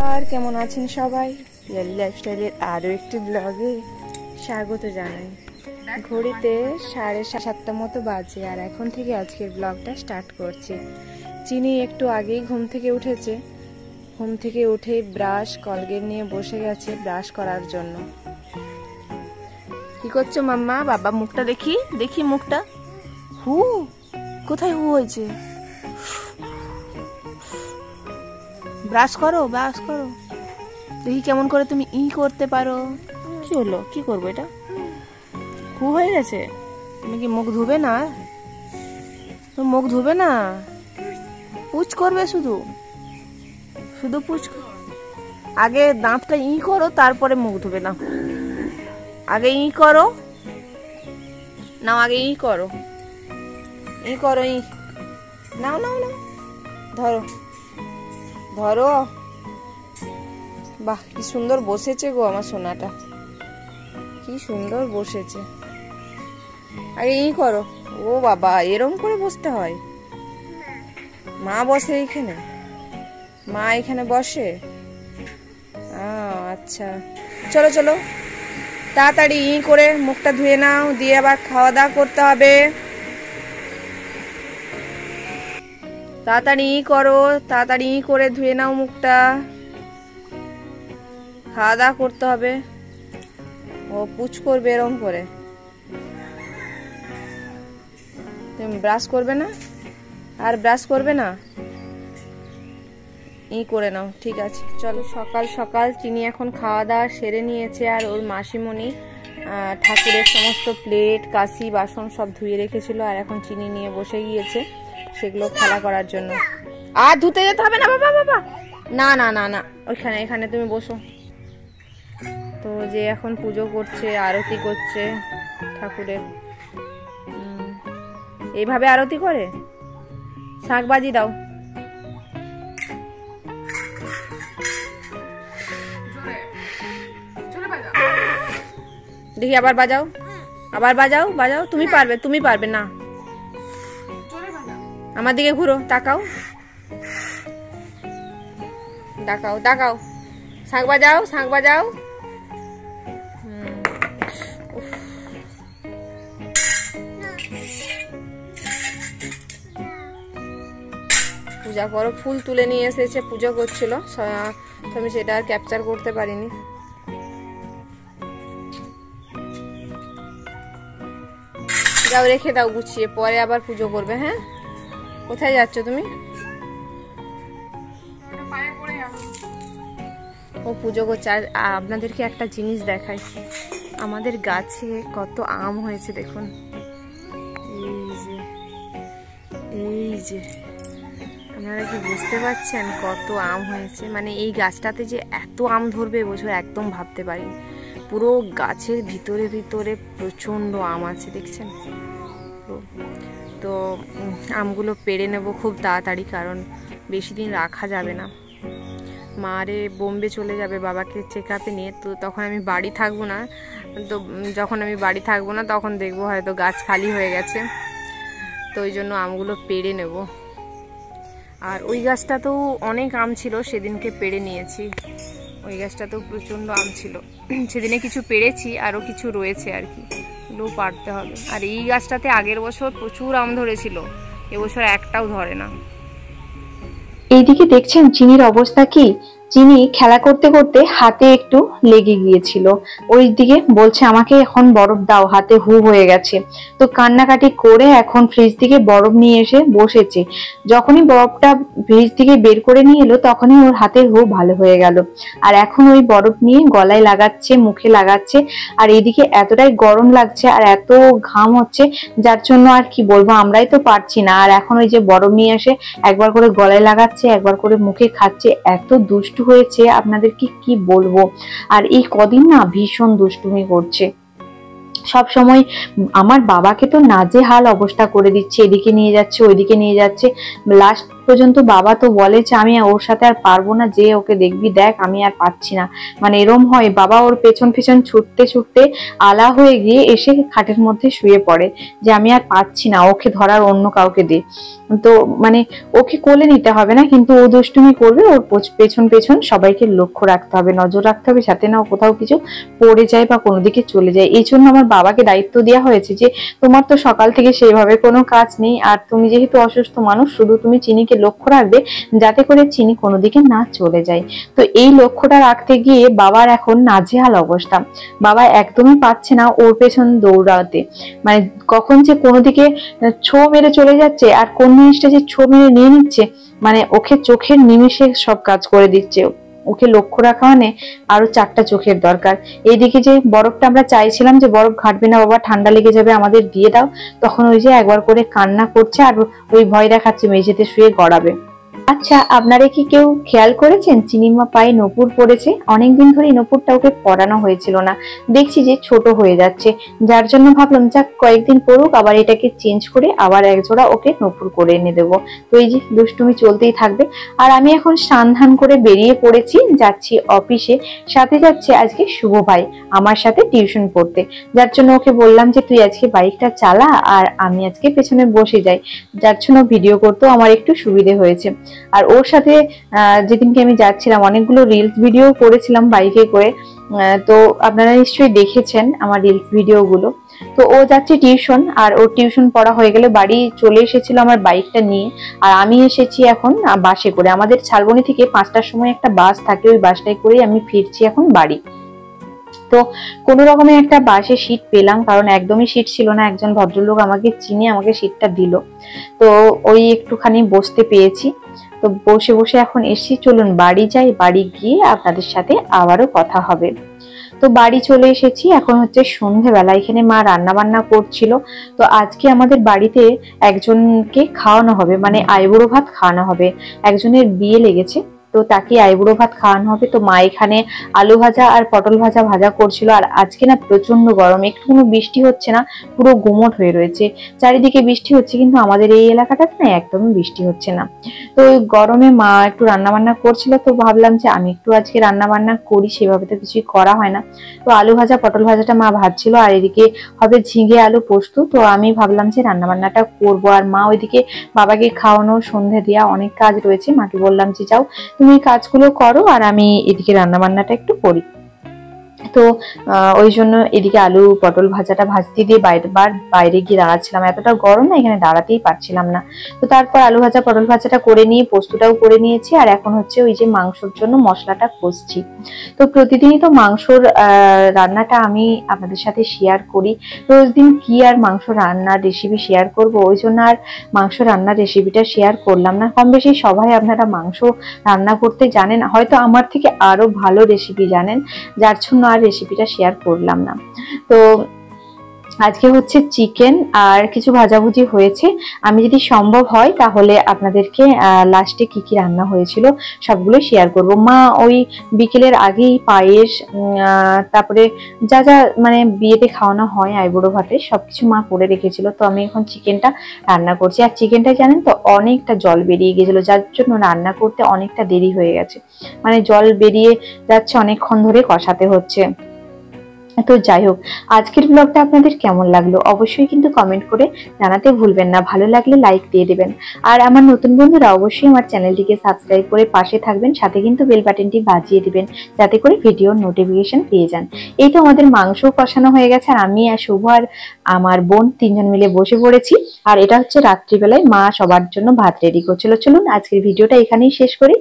আর কেমন আছেন সবাই? পিয়ালি লাইফস্টাইলের আরও একটি ব্লগে স্বাগত জানাই। ঘড়িতে 7:30 মতো বাজে আর এখন থেকে আজকের ব্লগটা স্টার্ট করছি। চিনি একটু আগেই ঘুম থেকে উঠেছে। ঘুম থেকে উঠে ব্রাশ কলগেট নিয়ে বসে গেছে ব্রাশ করার জন্য। কি করছো মাম্মা? বাবা মুখটা দেখি দেখি মুখটা। হু কোথায় হু হয়েছে? ব্রাশ করো ব্রাশ করো দেখি কেমন করে তুমি করতে পারো। কি হলো? কি করবো এটা? হু হয়ে গেছে। তুমি কি মুখ ধুবে না? তুমি মুখ ধুবে না, পুছ করবে শুধু শুধু পুছ। আগে দাঁতটা করো তারপরে মুখ ধুবে। না আগে করো না, আগে করো করো নাও নাও নাও ধরো ধরো। বাহ কি সুন্দর বসেছে গো আমার সোনাটা, কি সুন্দর বসেছে। আগে করো। ও বাবা এরম করে বসতে হয়? মা বসে এইখানে? মা এখানে বসে? আচ্ছা চলো চলো তাড়াতাড়ি করে মুখটা ধুয়ে নাও, দিয়ে আবার খাওয়া দাওয়া করতে হবে। তাড়াতাড়ি করো, তাড়াতাড়ি করে ধুয়ে নাও মুখটা, খাওয়া দাওয়া করতে হবে। ও পুছ করবে এরম করে? তুমি ব্রাশ করবে না? আর ব্রাশ করবে না? করে নাও, ঠিক আছে চলো। সকাল সকাল চিনি এখন খাওয়া দাওয়া সেরে নিয়েছে আর ওর মাসিমণি ঠাকুরের সমস্ত প্লেট কাশি বাসন সব ধুয়ে রেখেছিল আর এখন চিনি নিয়ে বসে গিয়েছে সেগুলো খেলা করার জন্য। আর ধুতে যেতে হবে না বাবা, বাবা না না না না, ওইখানে এখানে তুমি বসো। তো যে এখন পুজো করছে, আরতি করছে ঠাকুরের। এইভাবে আরতি করে? শাঁখ বাজি দাও। দেখি আবার বাজাও, আবার বাজাও বাজাও। তুমি পারবে, তুমি পারবে না। আমার দিকে ঘুরো, তাকাও তাকাও তাকাও। শাঁখ বাজাও, শাঁখ বাজাও। পূজা করো। ফুল তুলে নিয়ে এসেছে, পুজো করছিল, আমি সেটা আর ক্যাপচার করতে পারিনি। যাও রেখে দাও গুছিয়ে, পরে আবার পুজো করবে। হ্যাঁ কোথায় যাচ্ছ তুমি? ও পুজো করছে। আর আপনাদেরকে একটা জিনিস দেখাই, আমাদের গাছে কত আম হয়েছে দেখুন। এই যে এই যে আপনারা কি বুঝতে পারছেন কত আম হয়েছে? মানে এই গাছটাতে যে এত আম ধরবে এবছর একদম ভাবতে পারিনি। পুরো গাছের ভিতরে ভিতরে প্রচন্ড আম আছে দেখছেন। তো আমগুলো পেড়ে নেব খুব তাড়াতাড়ি, কারণ বেশি দিন রাখা যাবে না। মারে বোম্বে চলে যাবে বাবাকে চেক আপে নিয়ে, তো তখন আমি বাড়ি থাকবো না। তো যখন আমি বাড়ি থাকবো না তখন দেখবো হয়তো গাছ খালি হয়ে গেছে, তো ওই জন্য আমগুলো পেড়ে নেব। আর ওই গাছটাতেও অনেক আম ছিল, সেদিনকে পেড়ে নিয়েছি। ওই গাছটাতেও প্রচণ্ড আম ছিল, সেদিনে কিছু পেড়েছি, আরও কিছু রয়েছে আর কি, লো পারতে হবে। আর এই গাছটাতে আগের বছর প্রচুর আম ধরেছিল, এবছর একটাও ধরে না। এইদিকে দেখছেন চিনির অবস্থা কি? চিনি খেলা করতে করতে হাতে একটু লেগে গিয়েছিল, ওই দিকে বলছে আমাকে এখন বরফ দাও, হাতে হু হয়ে গেছে। তো কান্নাকাটি করে এখন ফ্রিজ থেকে বরফ নিয়ে এসে বসেছে। যখনই বরফটা ফ্রিজ থেকে বের করে নিয়ে এলো তখনই ওর হাতের হু ভালো হয়ে গেল। আর এখন ওই বরফ নিয়ে গলায় লাগাচ্ছে, মুখে লাগাচ্ছে। আর এইদিকে এতটাই গরম লাগছে আর এত ঘাম হচ্ছে, যার জন্য আর কি বলবো, আমরাই তো পারছি না। আর এখন ওই যে বরফ নিয়ে এসে একবার করে গলায় লাগাচ্ছে, একবার করে মুখে খাচ্ছে। এত দুষ্টু হয়েছে আপনাদেরকে কি বলবো। আর এই কদিন না ভীষণ দুষ্টুমি করছে, সব সময় আমার বাবাকে তো নাজেহাল অবস্থা করে দিচ্ছে, এদিকে নিয়ে যাচ্ছে ওইদিকে নিয়ে যাচ্ছে। লাস্ট পর্যন্ত বাবা তো বলে যে আমি ওর সাথে আর পারবো না, যে ওকে দেখবি দেখ আমি আর পাচ্ছি না। মানে এরম হয়, বাবা ওর পেছন পেছন ছুটতে ছুটতে আলা হয়ে গিয়ে এসে খাটের মধ্যে শুয়ে পড়ে যে আমি আর পাচ্ছি না, ওকে ধরার অন্য কাউকে দে। তো মানে ওকে কোলে নিতে হবে না, কিন্তু ও দুষ্টুমি করবে, ওর পেছন পেছন সবাইকে লক্ষ্য রাখতে হবে, নজর রাখতে হবে যাতে না ও কোথাও কিছু পড়ে যায় বা কোনো দিকে চলে যায়। এই জন্য আমার বাবাকে দায়িত্ব দেওয়া হয়েছে যে তোমার তো সকাল থেকে সেইভাবে কোনো কাজ নেই, আর তুমি যেহেতু অসুস্থ মানুষ, শুধু তুমি চিনিকে লক্ষ্য রাখবে যাতে করে চিনি কোনো দিকে না চলে যায়। তো এই লক্ষ্যটা রাখতে গিয়ে বাবার এখন নাজেহাল অবস্থা, বাবা একদমই পাচ্ছে না ওর পেছন দৌড়াতে, মানে কখন যে কোনো দিকে ছো মেরে চলে যাচ্ছে আর কোন জিনিসটা যে ছো মেরে নিয়ে নিচ্ছে, মানে ওকে চোখের নিমিষে সব কাজ করে দিচ্ছে। ওকে লক্ষ্য রাখা মানে আরো 4টা চোখের দরকার। এইদিকে যে বরফটা আমরা চাইছিলাম যে বরফ ঘাটবে না বাবা, ঠান্ডা লেগে যাবে, আমাদের দিয়ে দাও, তখন ওই যে একবার করে কান্না করছে আর ওই ভয় দেখাচ্ছে মেঝেতে শুয়ে গড়াবে। আচ্ছা, আপনারা কি কেউ খেয়াল করেছেন চিনিমা পায়ে নপুর পড়েছে? অনেকদিন ধরে নপুরটা ওকে পরানো হয়েছিল না, দেখছি যে ছোট হয়ে যাচ্ছে, যার জন্য ভাবলাম যাক কয়েকদিন পড়ুক, আবার এটাকে চেঞ্জ করে আবার একজোড়া ওকে নপুর করে এনে দেবো। তো এই যে দুষ্টুমি চলতেই থাকবে। আর আমি এখন স্নান ধান করে বেরিয়ে পড়েছি, যাচ্ছি অফিসে। সাথে যাচ্ছে আজকে শুভ ভাই আমার সাথে টিউশন পড়তে, যার জন্য ওকে বললাম যে তুই আজকে বাইকটা চালা আর আমি আজকে পেছনে বসে যাই, যার জন্য ভিডিও করতেও আমার একটু সুবিধে হয়েছে। আর ওর সাথে যেদিনকে আমি যাচ্ছিলাম অনেকগুলো রিলস ভিডিও করেছিলাম বাইকে করে, তো আপনারা নিশ্চয়ই দেখেছেন আমার রিলস ভিডিও গুলো। তো ও যাচ্ছে টিউশন, আর ওর টিউশন পড়া হয়ে গেলে বাড়ি চলে এসেছিল আমার বাইকটা নিয়ে, আর আমি এসেছি এখন বাসে করে। আমাদের শালবনী থেকে 5টার সময় একটা বাস থাকে, ওই বাসটায় করেই আমি ফিরছি এখন বাড়ি। তো কোনো রকমে একটা বাসে সিট পেলাম, কারণ একদমই সিট ছিল না, একজন ভদ্রলোক আমাকে চিনে আমাকে সিটটা দিল, তো ওই একটুখানি বসতে পেয়েছি। তো বসে বসে এখন এসছি, চলুন বাড়ি যাই, বাড়ি গিয়ে আপনাদের সাথে আবারও কথা হবে। তো বাড়ি চলে এসেছি, এখন হচ্ছে সন্ধ্যেবেলা, এখানে মা রান্না বান্না করছিল। তো আজকে আমাদের বাড়িতে একজনকে খাওয়ানো হবে, মানে আইবুড়ো ভাত খাওয়ানো হবে, একজনের বিয়ে লেগেছে, তো তাকে আইবুড়ো ভাত খাওয়ানো হবে। তো মা এখানে আলু ভাজা আর পটল ভাজা ভাজা করছিল। আর আজকে না প্রচন্ড গরম, একটু কোনো বৃষ্টি হচ্ছে না, পুরো গুমোট হয়ে রয়েছে, চারিদিকে বৃষ্টি হচ্ছে কিন্তু আমাদের এই এলাকাটাতে না একদমই বৃষ্টি হচ্ছে না। তো ওই গরমে মা একটু রান্না বান্না করছিল, তো ভাবলাম যে আমি একটু আজকে রান্না বান্না করি, সেভাবে তো কিছুই করা হয় না। তো আলু ভাজা পটল ভাজাটা মা ভাজছিল, আর এদিকে হবে ঝিঙে আলু পোস্ত। তো আমি ভাবলাম যে রান্না বান্নাটা করবো, আর মা ওইদিকে বাবাকে খাওয়ানো, সন্ধে দেওয়া, অনেক কাজ রয়েছে। মাকে বললাম যে যাও তুমি কাজগুলো করো আর আমি এদিকে রান্না বান্নাটা একটু করি। তো ওই জন্য এদিকে আলু পটল ভাজাটা ভাজতে দিয়ে বাইরে গিয়ে দাঁড়াচ্ছিলাম, এতটা গরম না এখানে দাঁড়াতেই পারছিলাম না। তো তারপর আলু ভাজা পটল ভাজাটা করে নিয়ে পোস্তটাও করে নিয়েছি, আর এখন হচ্ছে ওই যে মাংসর জন্য মশলাটা কষছি। তো প্রতিদিনই তো মাংসর রান্নাটা আমি আপনাদের সাথে শেয়ার করি, রোজ দিন কি আর মাংস রান্নার রেসিপি শেয়ার করব, ওই জন্য আর মাংস রান্নার রেসিপিটা শেয়ার করলাম না। কম বেশি সবাই আপনারা মাংস রান্না করতে জানেন, হয়তো আমার থেকে আরো ভালো রেসিপি জানেন, যার জন্য আর রেসিপিটা শেয়ার করলাম না। তো আজকে হচ্ছে চিকেন আর কিছু ভাজাভুজি হয়েছে। আমি যদি সম্ভব হয় তাহলে আপনাদেরকে লাস্টে কি কি রান্না হয়েছিল সবগুলো শেয়ার করব। মা ওই বিকেলের আগেই পায়েস, তারপরে যা যা মানে বিয়েতে খাওয়ানো হয় আইবুড়ো ভাতে সবকিছু মা করে রেখেছিল। তো আমি এখন চিকেনটা রান্না করছি, আর চিকেনটা জানেন তো অনেকটা জল বেরিয়ে গেছিল, যার জন্য রান্না করতে অনেকটা দেরি হয়ে গেছে, মানে জল বেরিয়ে যাচ্ছে, অনেকক্ষণ ধরে কষাতে হচ্ছে। তো যাই হোক, আজকের ব্লগটা আপনাদের কেমন লাগলো অবশ্যই কিন্তু কমেন্ট করে জানাতে ভুলবেন না, ভালো লাগলে লাইক দিয়ে দিবেন। আর আমার নতুন বন্ধুরা অবশ্যই আমার চ্যানেলটিকে সাবস্ক্রাইব করে পাশে থাকবেন, সাথে কিন্তু বেল বাটনটি বাজিয়ে দিবেন যাতে করে ভিডিওর নোটিফিকেশন পেয়ে যান। এই তো আমাদের মাংস কষানো হয়ে গেছে, আর আমি আর শুভ আর আমার বোন 3জন মিলে বসে পড়েছি। আর এটা হচ্ছে রাত্রিবেলায় মা সবার জন্য ভাত রেডি করছিল। চলুন আজকের ভিডিওটা এখানেই শেষ করি।